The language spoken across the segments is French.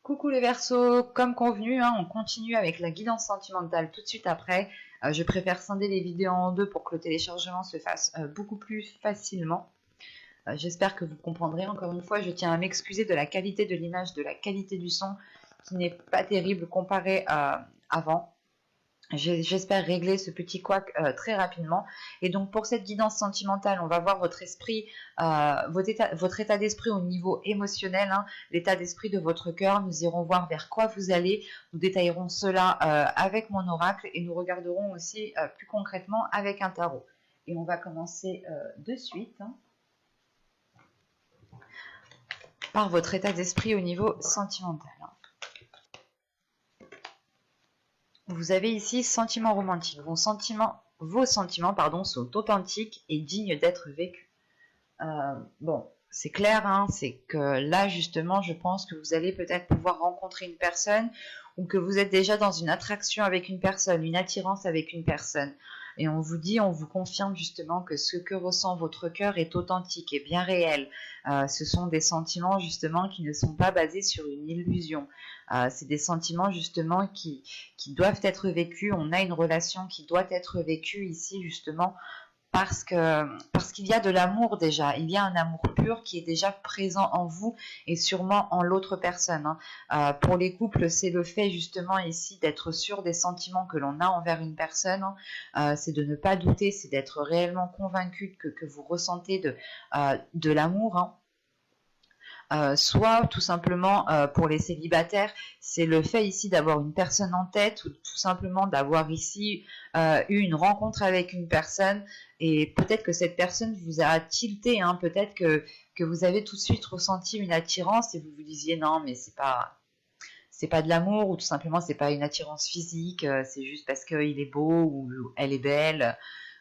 Coucou les Verseaux, comme convenu, on continue avec la guidance sentimentale tout de suite après. Je préfère scinder les vidéos en deux pour que le téléchargement se fasse beaucoup plus facilement. J'espère que vous comprendrez. Encore une fois, je tiens à m'excuser de la qualité de l'image, de la qualité du son qui n'est pas terrible comparé à avant. J'espère régler ce petit couac très rapidement. Et donc pour cette guidance sentimentale, on va voir votre esprit, votre état d'esprit au niveau émotionnel, l'état d'esprit de votre cœur. Nous irons voir vers quoi vous allez. Nous détaillerons cela avec mon oracle et nous regarderons aussi plus concrètement avec un tarot. Et on va commencer de suite par votre état d'esprit au niveau sentimental. Vous avez ici sentiments romantiques. Vos sentiments sont authentiques et dignes d'être vécus. Bon, c'est clair, c'est que là justement, je pense que vous allez peut-être pouvoir rencontrer une personne ou que vous êtes déjà dans une attraction avec une personne, une attirance avec une personne. Et on vous confirme justement que ce que ressent votre cœur est authentique et bien réel. Ce sont des sentiments justement qui ne sont pas basés sur une illusion. C'est des sentiments justement qui doivent être vécus. On a une relation qui doit être vécue ici justement parce qu'il y a de l'amour déjà, il y a un amour pur qui est déjà présent en vous et sûrement en l'autre personne. Pour les couples, c'est le fait justement ici d'être sûr des sentiments que l'on a envers une personne, c'est de ne pas douter, c'est d'être réellement convaincu que vous ressentez de l'amour. Soit tout simplement pour les célibataires, c'est le fait ici d'avoir une personne en tête ou tout simplement d'avoir ici eu une rencontre avec une personne et peut-être que cette personne vous a tilté, peut-être que vous avez tout de suite ressenti une attirance et vous vous disiez non mais c'est pas de l'amour ou tout simplement c'est pas une attirance physique, c'est juste parce qu'il est beau ou elle est belle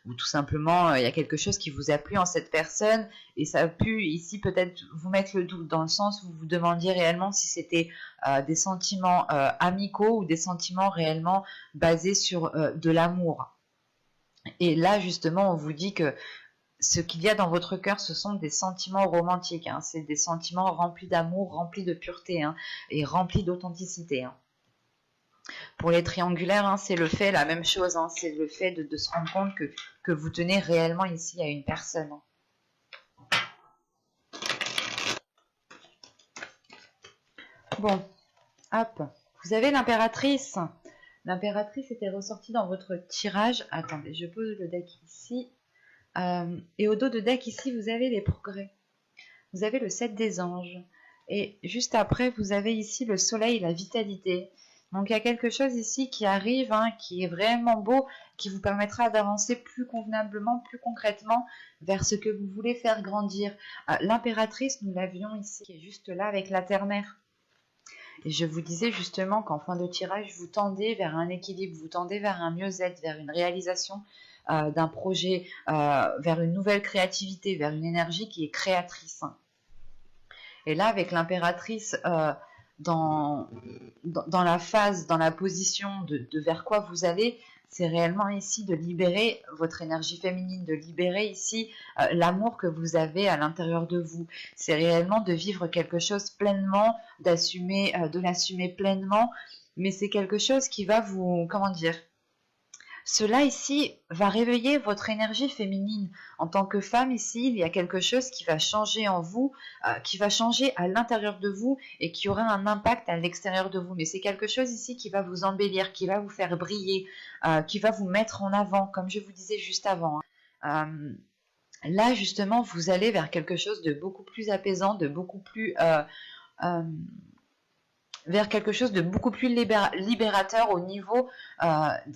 ou tout simplement il y a quelque chose qui vous a plu en cette personne et ça a pu ici peut-être vous mettre le doute dans le sens où vous vous demandiez réellement si c'était des sentiments amicaux ou des sentiments réellement basés sur de l'amour. Et là justement on vous dit que ce qu'il y a dans votre cœur, ce sont des sentiments romantiques, c'est des sentiments remplis d'amour, remplis de pureté et remplis d'authenticité. Pour les triangulaires, c'est le fait, la même chose, c'est le fait de se rendre compte que vous tenez réellement ici à une personne. Bon, hop, vous avez l'impératrice. L'impératrice était ressortie dans votre tirage. Attendez, je pose le deck ici. Et au dos de deck ici, vous avez les progrès. Vous avez le 7 des anges. Et juste après, vous avez ici le soleil, la vitalité. Donc il y a quelque chose ici qui arrive, qui est vraiment beau, qui vous permettra d'avancer plus convenablement, plus concrètement vers ce que vous voulez faire grandir. L'impératrice, nous l'avions ici, qui est juste là avec la terre-mère. Et je vous disais justement qu'en fin de tirage, vous tendez vers un équilibre, vous tendez vers un mieux-être, vers une réalisation d'un projet, vers une nouvelle créativité, vers une énergie qui est créatrice. Et là, avec l'impératrice, dans la phase, dans la position de vers quoi vous allez, c'est réellement ici de libérer votre énergie féminine, de libérer ici l'amour que vous avez à l'intérieur de vous. C'est réellement de vivre quelque chose pleinement, de l'assumer pleinement, mais c'est quelque chose qui va vous, cela ici va réveiller votre énergie féminine. En tant que femme ici, il y a quelque chose qui va changer en vous, qui va changer à l'intérieur de vous et qui aura un impact à l'extérieur de vous. Mais c'est quelque chose ici qui va vous embellir, qui va vous faire briller, qui va vous mettre en avant, comme je vous disais juste avant. Là, justement, vous allez vers quelque chose de beaucoup plus apaisant, de beaucoup plus... vers quelque chose de beaucoup plus libérateur au niveau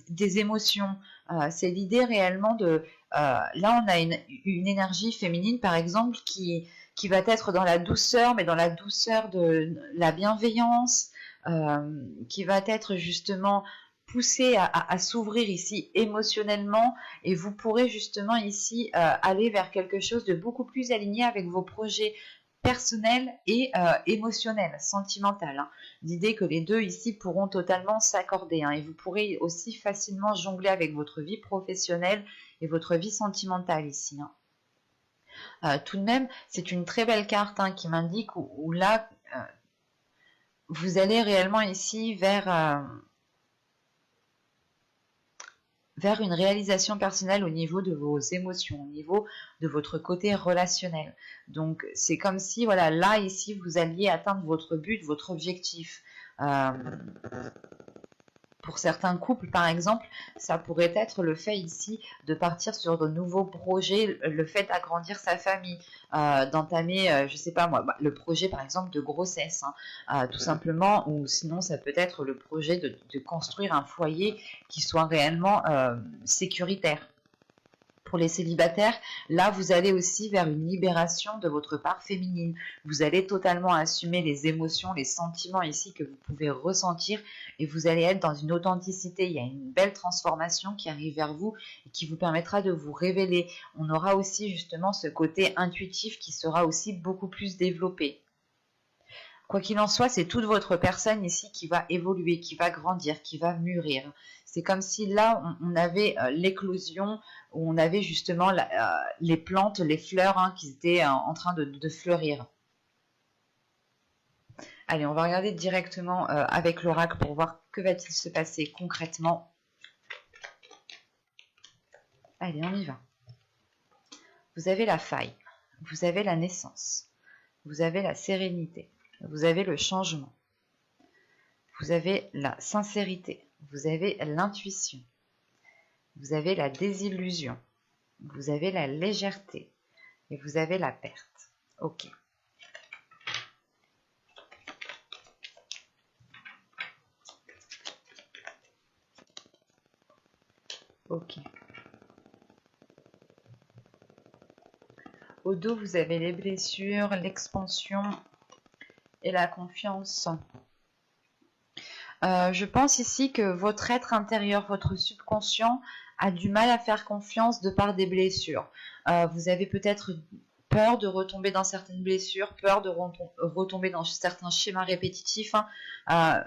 des émotions. C'est l'idée réellement de... là, on a une énergie féminine, par exemple, qui va être dans la douceur, mais dans la douceur de la bienveillance, qui va être justement poussée à s'ouvrir ici émotionnellement, et vous pourrez justement ici aller vers quelque chose de beaucoup plus aligné avec vos projets personnel et émotionnel, sentimental. L'idée que les deux ici pourront totalement s'accorder et vous pourrez aussi facilement jongler avec votre vie professionnelle et votre vie sentimentale ici. Tout de même, c'est une très belle carte qui m'indique où là, vous allez réellement ici vers une réalisation personnelle au niveau de vos émotions, au niveau de votre côté relationnel. Donc c'est comme si, voilà, là, ici, vous alliez atteindre votre but, votre objectif. Pour certains couples, par exemple, ça pourrait être le fait ici de partir sur de nouveaux projets, le fait d'agrandir sa famille, d'entamer, je sais pas moi, le projet par exemple de grossesse, hein, tout simplement, ou sinon ça peut être le projet de construire un foyer qui soit réellement sécuritaire. Pour les célibataires, là, vous allez aussi vers une libération de votre part féminine. Vous allez totalement assumer les émotions, les sentiments ici que vous pouvez ressentir et vous allez être dans une authenticité. Il y a une belle transformation qui arrive vers vous et qui vous permettra de vous révéler. On aura aussi justement ce côté intuitif qui sera aussi beaucoup plus développé. Quoi qu'il en soit, c'est toute votre personne ici qui va évoluer, qui va grandir, qui va mûrir. C'est comme si là, on avait l'éclosion, où on avait justement les plantes, les fleurs hein, qui étaient en train de fleurir. Allez, on va regarder directement avec l'oracle pour voir que va-t-il se passer concrètement. Allez, on y va. Vous avez la faille, vous avez la naissance, vous avez la sérénité. Vous avez le changement, vous avez la sincérité, vous avez l'intuition, vous avez la désillusion, vous avez la légèreté et vous avez la perte. Ok. Ok. Au dos, vous avez les blessures, l'expansion et la confiance. Je pense ici que votre être intérieur, votre subconscient a du mal à faire confiance de par des blessures. Vous avez peut-être peur de retomber dans certaines blessures, peur de retomber dans certains schémas répétitifs. Hein.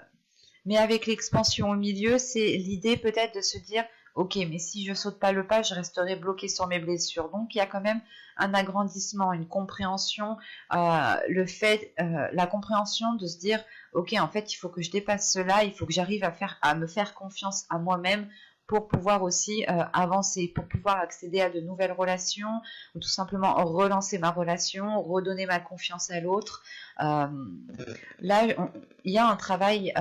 Mais avec l'expansion au milieu, c'est l'idée peut-être de se dire ok, mais si je saute pas le pas, je resterai bloqué sur mes blessures. Donc il y a quand même un agrandissement, une compréhension, la compréhension de se dire ok, en fait, il faut que je dépasse cela, il faut que j'arrive à me faire confiance à moi-même pour pouvoir aussi avancer, pour pouvoir accéder à de nouvelles relations ou tout simplement relancer ma relation, redonner ma confiance à l'autre. Là, il y a un travail,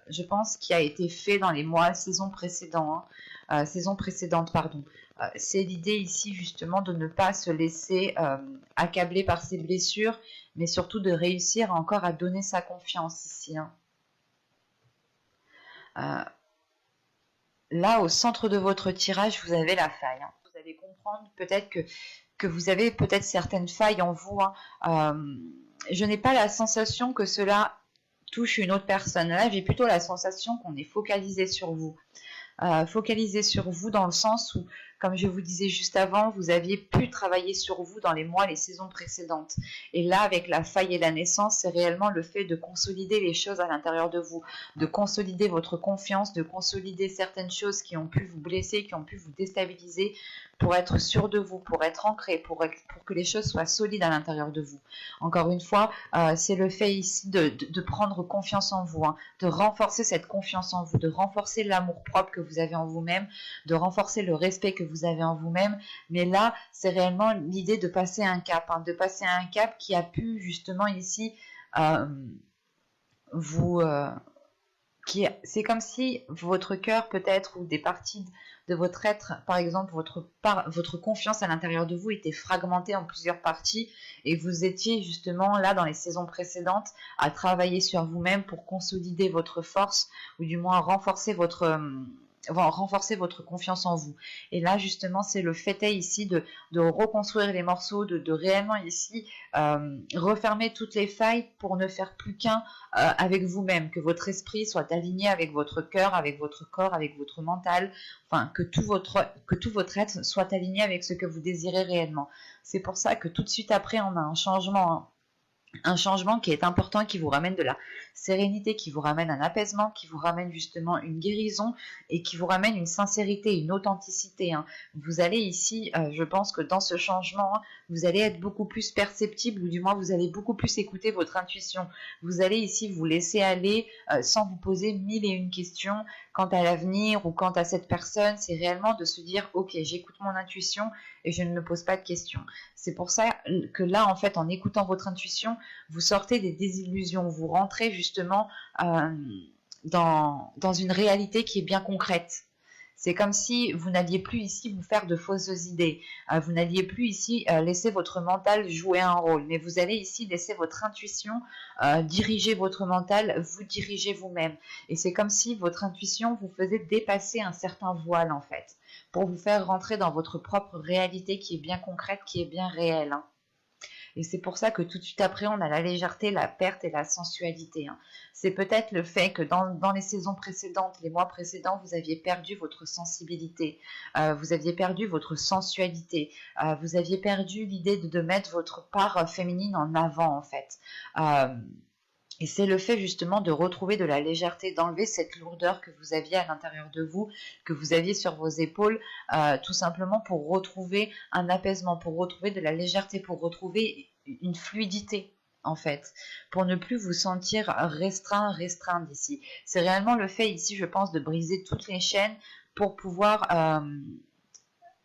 je pense, qui a été fait dans les mois, saison précédente, pardon. C'est l'idée ici justement de ne pas se laisser accabler par ses blessures, mais surtout de réussir encore à donner sa confiance ici. Hein. Là, au centre de votre tirage, vous avez la faille. Hein. Vous allez comprendre peut-être que vous avez peut-être certaines failles en vous. Hein. Je n'ai pas la sensation que cela touche une autre personne. Là, j'ai plutôt la sensation qu'on est focalisé sur vous. Focalisé sur vous dans le sens où, comme je vous disais juste avant, vous aviez pu travailler sur vous dans les mois, les saisons précédentes. Et là, avec la faille et la naissance, c'est réellement le fait de consolider les choses à l'intérieur de vous, de consolider votre confiance, de consolider certaines choses qui ont pu vous blesser, qui ont pu vous déstabiliser, pour être sûr de vous, pour être ancré, pour que les choses soient solides à l'intérieur de vous. Encore une fois, c'est le fait ici de prendre confiance en vous, hein, de renforcer cette confiance en vous, de renforcer l'amour propre que vous avez en vous-même, de renforcer le respect que vous avez en vous-même. Mais là, c'est réellement l'idée de passer un cap, hein, de passer un cap qui a pu justement ici c'est comme si votre cœur peut-être ou des parties de votre être, par exemple votre confiance à l'intérieur de vous était fragmentée en plusieurs parties et vous étiez justement là dans les saisons précédentes à travailler sur vous-même pour consolider votre force ou du moins renforcer votre confiance en vous. Et là, justement, c'est le fait ici de reconstruire les morceaux, de réellement ici refermer toutes les failles pour ne faire plus qu'un avec vous-même, que votre esprit soit aligné avec votre cœur, avec votre corps, avec votre mental, enfin, que tout votre être soit aligné avec ce que vous désirez réellement. C'est pour ça que tout de suite après, on a un changement qui est important, qui vous ramène de la sérénité, qui vous ramène un apaisement, qui vous ramène justement une guérison et qui vous ramène une sincérité, une authenticité. Hein. Vous allez ici, je pense que dans ce changement, hein, vous allez être beaucoup plus perceptible ou du moins vous allez beaucoup plus écouter votre intuition. Vous allez ici vous laisser aller sans vous poser mille et une questions quant à l'avenir ou quant à cette personne. C'est réellement de se dire ok, j'écoute mon intuition et je ne me pose pas de questions. C'est pour ça que là, en fait, en écoutant votre intuition, vous sortez des désillusions, vous rentrez justement dans une réalité qui est bien concrète. C'est comme si vous n'alliez plus ici vous faire de fausses idées. Vous n'alliez plus ici laisser votre mental jouer un rôle. Mais vous allez ici laisser votre intuition diriger votre mental, vous diriger vous-même. Et c'est comme si votre intuition vous faisait dépasser un certain voile en fait. Pour vous faire rentrer dans votre propre réalité qui est bien concrète, qui est bien réelle. Hein. Et c'est pour ça que tout de suite après, on a la légèreté, la perte et la sensualité. Hein. C'est peut-être le fait que dans les saisons précédentes, les mois précédents, vous aviez perdu votre sensibilité, vous aviez perdu votre sensualité, vous aviez perdu l'idée de mettre votre part féminine en avant en fait. Et c'est le fait justement de retrouver de la légèreté, d'enlever cette lourdeur que vous aviez à l'intérieur de vous, que vous aviez sur vos épaules, tout simplement pour retrouver un apaisement, pour retrouver de la légèreté, pour retrouver une fluidité en fait, pour ne plus vous sentir restreint d'ici. C'est réellement le fait ici, je pense, de briser toutes les chaînes pour pouvoir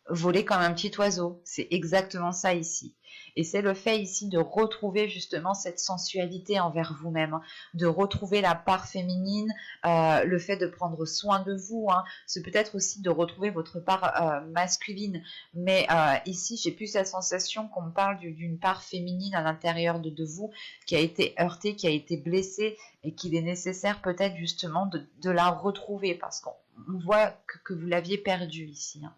voler comme un petit oiseau. C'est exactement ça ici. Et c'est le fait ici de retrouver justement cette sensualité envers vous-même, hein, de retrouver la part féminine, le fait de prendre soin de vous. Hein. C'est peut-être aussi de retrouver votre part masculine. Mais ici, j'ai plus la sensation qu'on me parle d'une part féminine à l'intérieur de vous qui a été heurtée, qui a été blessée et qu'il est nécessaire peut-être justement de la retrouver parce qu'on voit que vous l'aviez perdue ici. Hein.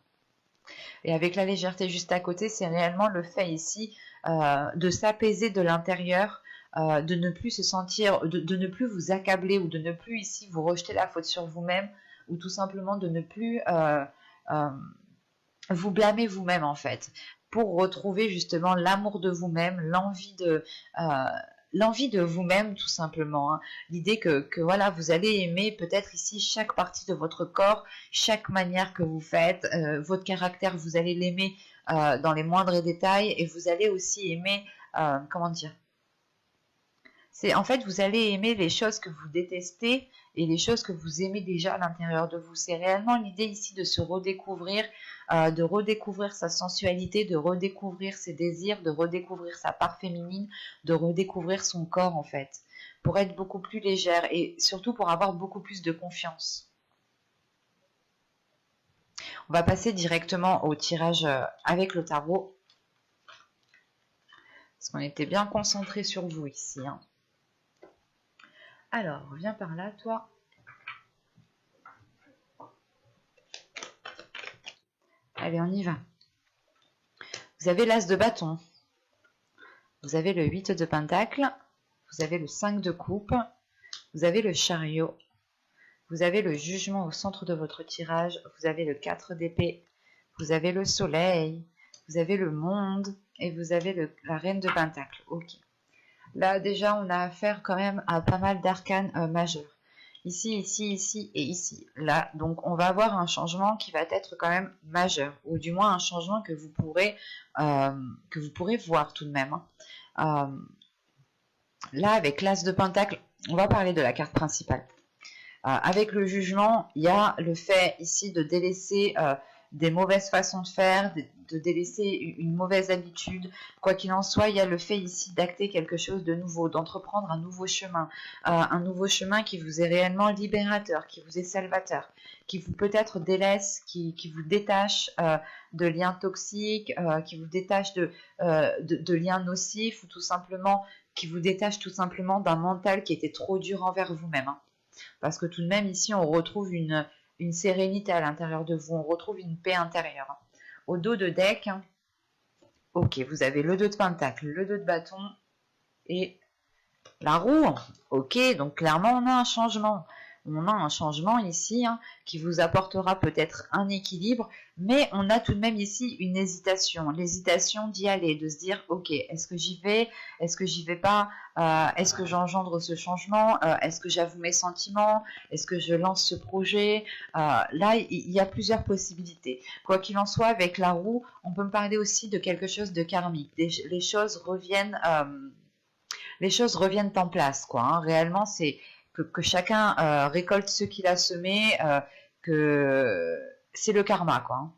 Et avec la légèreté juste à côté, c'est réellement le fait ici de s'apaiser de l'intérieur, de ne plus se sentir, de ne plus vous accabler ou de ne plus ici vous rejeter la faute sur vous-même ou tout simplement de ne plus vous blâmer vous-même en fait, pour retrouver justement l'amour de vous-même, l'envie de vous-même tout simplement. Hein. L'idée que voilà, vous allez aimer peut-être ici chaque partie de votre corps, chaque manière que vous faites, votre caractère, vous allez l'aimer dans les moindres détails et vous allez aussi aimer, comment dire, c'est en fait vous allez aimer les choses que vous détestez et les choses que vous aimez déjà à l'intérieur de vous. C'est réellement l'idée ici de se redécouvrir, de redécouvrir sa sensualité, de redécouvrir ses désirs, de redécouvrir sa part féminine, de redécouvrir son corps en fait, pour être beaucoup plus légère et surtout pour avoir beaucoup plus de confiance. On va passer directement au tirage avec le tarot, parce qu'on était bien concentré sur vous ici. Hein. Alors, viens par là, toi. Allez, on y va. Vous avez l'as de bâton. Vous avez le 8 de pentacle. Vous avez le 5 de coupe. Vous avez le chariot. Vous avez le jugement au centre de votre tirage. Vous avez le 4 d'épée. Vous avez le soleil. Vous avez le monde. Et vous avez la reine de pentacle. Ok. Là, déjà, on a affaire quand même à pas mal d'arcanes majeurs. Ici, ici, ici et ici. Là, donc, on va avoir un changement qui va être quand même majeur. Ou du moins, un changement que vous pourrez voir tout de même. Là, avec l'as de pentacle, on va parler de la carte principale. Avec le jugement, il y a le fait ici de délaisser des mauvaises façons de faire, de délaisser une mauvaise habitude. Quoi qu'il en soit, il y a le fait ici d'acter quelque chose de nouveau, d'entreprendre un nouveau chemin qui vous est réellement libérateur, qui vous est salvateur, qui vous peut-être délaisse, qui vous détache de liens toxiques, qui vous détache de liens nocifs, ou tout simplement, qui vous détache tout simplement d'un mental qui était trop dur envers vous-même. Hein. Parce que tout de même, ici, on retrouve une sérénité à l'intérieur de vous, on retrouve une paix intérieure. Au dos de deck, ok, vous avez le 2 de pentacle, le 2 de bâton et la roue. Ok, donc clairement, on a un changement. on a un changement ici hein, qui vous apportera peut-être un équilibre, mais on a tout de même ici une hésitation, l'hésitation d'y aller, de se dire ok, est-ce que j'y vais, est-ce que j'y vais pas, est-ce que j'engendre ce changement, est-ce que j'avoue mes sentiments, est-ce que je lance ce projet, là il y a plusieurs possibilités. Quoi qu'il en soit, avec la roue, on peut me parler aussi de quelque chose de karmique, les choses reviennent en place, quoi. Hein. Réellement, c'est que chacun récolte ce qu'il a semé, que c'est le karma, quoi. Hein.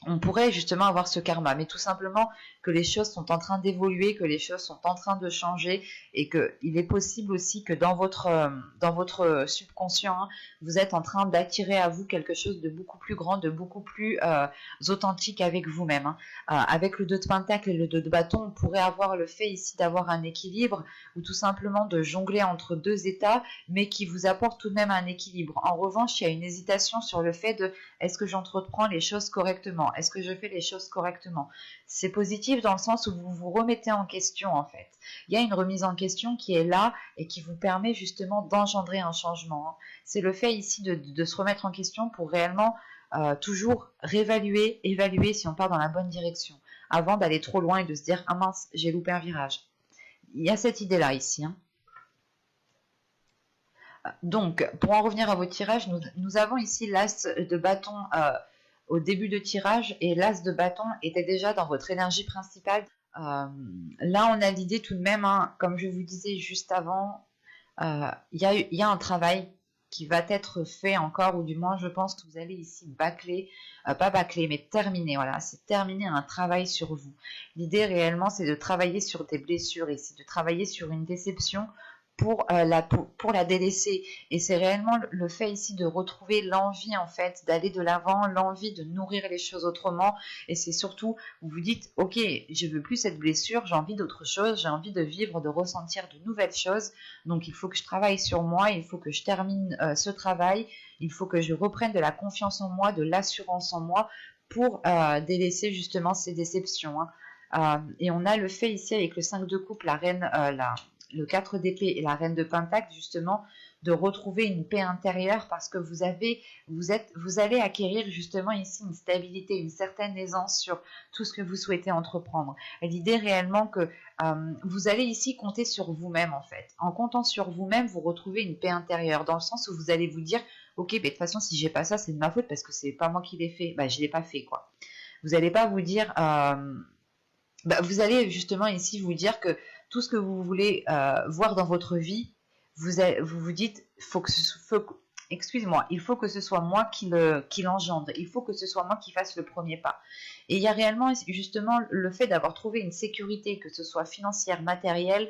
On pourrait justement avoir ce karma, mais tout simplement que les choses sont en train d'évoluer, que les choses sont en train de changer et qu'il est possible aussi que dans votre subconscient, hein, vous êtes en train d'attirer à vous quelque chose de beaucoup plus grand, de beaucoup plus authentique avec vous-même. Hein. Avec le 2 de pentacle et le 2 de bâton, on pourrait avoir le fait ici d'avoir un équilibre ou tout simplement de jongler entre deux états, mais qui vous apporte tout de même un équilibre. En revanche, il y a une hésitation sur le fait de est-ce que j'entreprends les choses correctement? Est-ce que je fais les choses correctement? C'est positif dans le sens où vous vous remettez en question en fait. Il y a une remise en question qui est là et qui vous permet justement d'engendrer un changement. Hein. C'est le fait ici de se remettre en question pour réellement toujours réévaluer, évaluer si on part dans la bonne direction avant d'aller trop loin et de se dire ah mince, j'ai loupé un virage. Il y a cette idée-là ici. Hein. Donc, pour en revenir à vos tirages, nous avons ici l'as de bâton au début de tirage et l'as de bâton était déjà dans votre énergie principale. Là, on a l'idée tout de même, hein, comme je vous disais juste avant, il y a un travail qui va être fait encore, ou du moins je pense que vous allez ici bâcler, pas bâcler, mais terminer, voilà, c'est terminer un travail sur vous. L'idée réellement, c'est de travailler sur des blessures ici, de travailler sur une déception pour la délaisser. Et c'est réellement le fait ici de retrouver l'envie en fait d'aller de l'avant, l'envie de nourrir les choses autrement. Et c'est surtout, vous vous dites, ok, je veux plus cette blessure, j'ai envie d'autre chose, j'ai envie de vivre, de ressentir de nouvelles choses. Donc il faut que je travaille sur moi, il faut que je termine ce travail, il faut que je reprenne de la confiance en moi, de l'assurance en moi pour délaisser justement ces déceptions. Hein. Et on a le fait ici avec le 5 de coupe, la reine, le 4 d'épée et la reine de pentacle, justement, de retrouver une paix intérieure parce que vous allez acquérir justement ici une stabilité, une certaine aisance sur tout ce que vous souhaitez entreprendre. L'idée réellement que vous allez ici compter sur vous-même en fait. En comptant sur vous-même, vous retrouvez une paix intérieure dans le sens où vous allez vous dire ok, de toute façon, si j'ai pas ça, c'est de ma faute parce que c'est pas moi qui l'ai fait. Je l'ai pas fait quoi. Vous n'allez pas vous dire vous allez justement ici vous dire que tout ce que vous voulez voir dans votre vie, vous vous dites, il faut que ce soit moi qui l'engendre, il faut que ce soit moi qui fasse le premier pas. Et il y a réellement justement le fait d'avoir trouvé une sécurité, que ce soit financière, matérielle,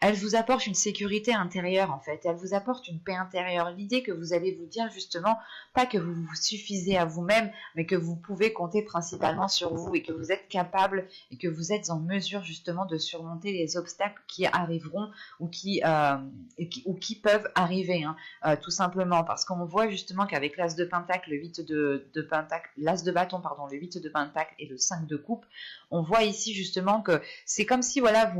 elle vous apporte une sécurité intérieure en fait, elle vous apporte une paix intérieure. L'idée que vous allez vous dire justement, pas que vous vous suffisez à vous-même, mais que vous pouvez compter principalement sur vous et que vous êtes capable et que vous êtes en mesure justement de surmonter les obstacles qui arriveront ou qui peuvent arriver, hein, tout simplement. Parce qu'on voit justement qu'avec l'as de pentacle, le 8 de pentacle, l'as de bâton, pardon, le 8 de pentacle et le 5 de coupe, on voit ici justement que c'est comme si voilà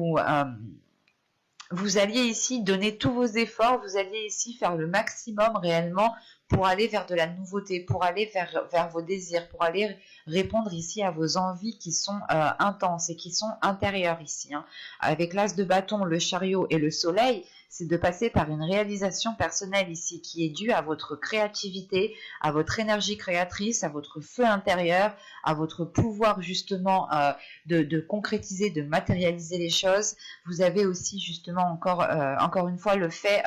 vous alliez ici donner tous vos efforts, vous alliez ici faire le maximum réellement pour aller vers de la nouveauté, pour aller vers vos désirs, pour aller répondre ici à vos envies qui sont intenses et qui sont intérieures ici. Hein. Avec l'as de bâton, le chariot et le soleil, c'est de passer par une réalisation personnelle ici qui est due à votre créativité, à votre énergie créatrice, à votre feu intérieur, à votre pouvoir justement de concrétiser, de matérialiser les choses. Vous avez aussi justement encore une fois le fait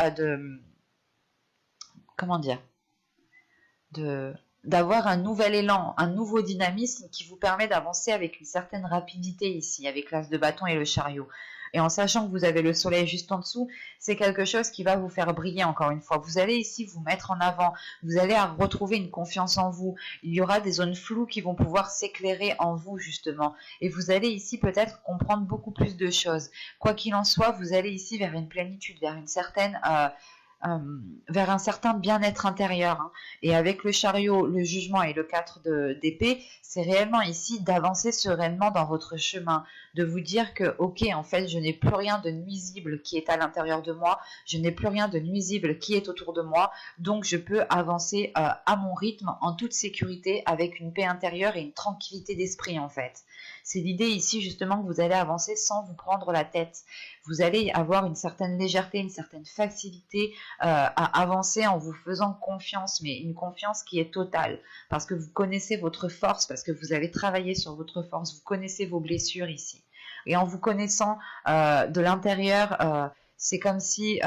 d'avoir un nouvel élan, un nouveau dynamisme qui vous permet d'avancer avec une certaine rapidité ici, avec l'as de bâton et le chariot. Et en sachant que vous avez le soleil juste en dessous, c'est quelque chose qui va vous faire briller encore une fois. Vous allez ici vous mettre en avant, vous allez retrouver une confiance en vous. Il y aura des zones floues qui vont pouvoir s'éclairer en vous justement. Et vous allez ici peut-être comprendre beaucoup plus de choses. Quoi qu'il en soit, vous allez ici vers une plénitude, vers une certaine vers un certain bien-être intérieur, hein. Et avec le chariot, le jugement et le 4 d'épée, c'est réellement ici d'avancer sereinement dans votre chemin, de vous dire que, ok, en fait, je n'ai plus rien de nuisible qui est à l'intérieur de moi, je n'ai plus rien de nuisible qui est autour de moi, donc je peux avancer à mon rythme, en toute sécurité, avec une paix intérieure et une tranquillité d'esprit, en fait. C'est l'idée ici, justement, que vous allez avancer sans vous prendre la tête. Vous allez avoir une certaine légèreté, une certaine facilité à avancer en vous faisant confiance, mais une confiance qui est totale, parce que vous connaissez votre force, parce que vous avez travaillé sur votre force, vous connaissez vos blessures ici. Et en vous connaissant de l'intérieur, c'est comme si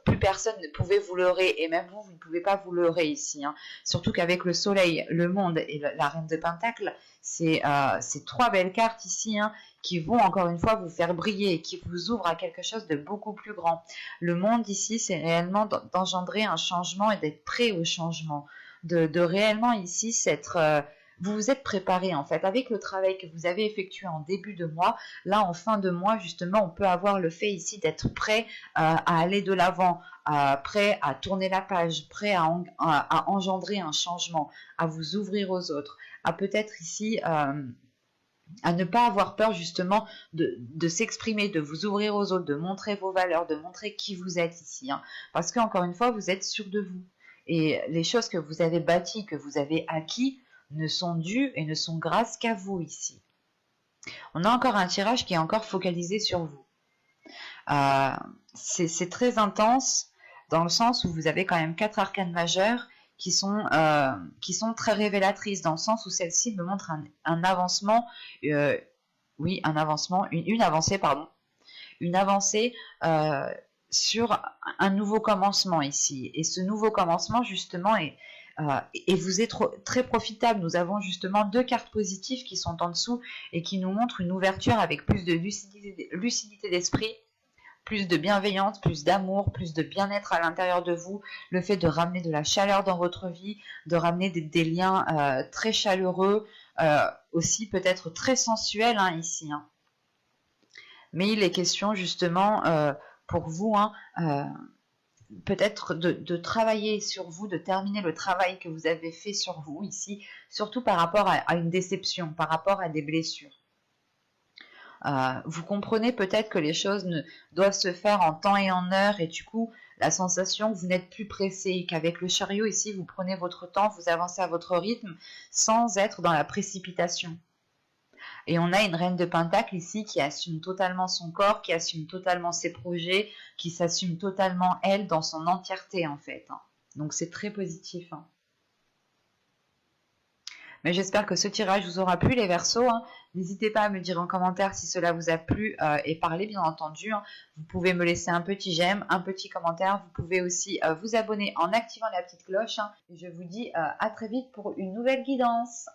plus personne ne pouvait vous leurrer, et même vous, vous ne pouvez pas vous leurrer ici, hein. Surtout qu'avec le soleil, le monde et la reine de Pentacle, c'est trois belles cartes ici, hein, qui vont encore une fois vous faire briller et qui vous ouvrent à quelque chose de beaucoup plus grand. Le monde ici, c'est réellement d'engendrer un changement et d'être prêt au changement, de réellement ici s'être... vous vous êtes préparé en fait avec le travail que vous avez effectué en début de mois. Là, en fin de mois, justement, on peut avoir le fait ici d'être prêt à aller de l'avant, prêt à tourner la page, prêt à engendrer un changement, à vous ouvrir aux autres, à peut-être ici à ne pas avoir peur justement de s'exprimer, de vous ouvrir aux autres, de montrer vos valeurs, de montrer qui vous êtes ici, hein. Parce qu'encore une fois, vous êtes sûr de vous. Et les choses que vous avez bâties, que vous avez acquis, ne sont dues et ne sont grâces qu'à vous ici. On a encore un tirage qui est encore focalisé sur vous. C'est très intense dans le sens où vous avez quand même 4 arcanes majeures qui sont très révélatrices, dans le sens où celle-ci me montre un avancement, oui, un avancement, une avancée, pardon, une avancée sur un nouveau commencement ici. Et ce nouveau commencement, justement, et vous êtes très profitable. Nous avons justement 2 cartes positives qui sont en dessous et qui nous montrent une ouverture avec plus de lucidité d'esprit, plus de bienveillance, plus d'amour, plus de bien-être à l'intérieur de vous, le fait de ramener de la chaleur dans votre vie, de ramener des liens très chaleureux, aussi peut-être très sensuels, hein, ici, hein. Mais il est question justement pour vous, hein, peut-être de travailler sur vous, de terminer le travail que vous avez fait sur vous ici, surtout par rapport à une déception, par rapport à des blessures. Vous comprenez peut-être que les choses doivent se faire en temps et en heure, et du coup, la sensation que vous n'êtes plus pressé, qu'avec le chariot ici, vous prenez votre temps, vous avancez à votre rythme, sans être dans la précipitation. Et on a une reine de Pentacle ici qui assume totalement son corps, qui assume totalement ses projets, qui s'assume totalement elle dans son entièreté en fait, hein. Donc c'est très positif, hein. Mais j'espère que ce tirage vous aura plu les Verseaux, hein. N'hésitez pas à me dire en commentaire si cela vous a plu et parler bien entendu, hein. Vous pouvez me laisser un petit j'aime, un petit commentaire. Vous pouvez aussi vous abonner en activant la petite cloche, hein. Et je vous dis à très vite pour une nouvelle guidance.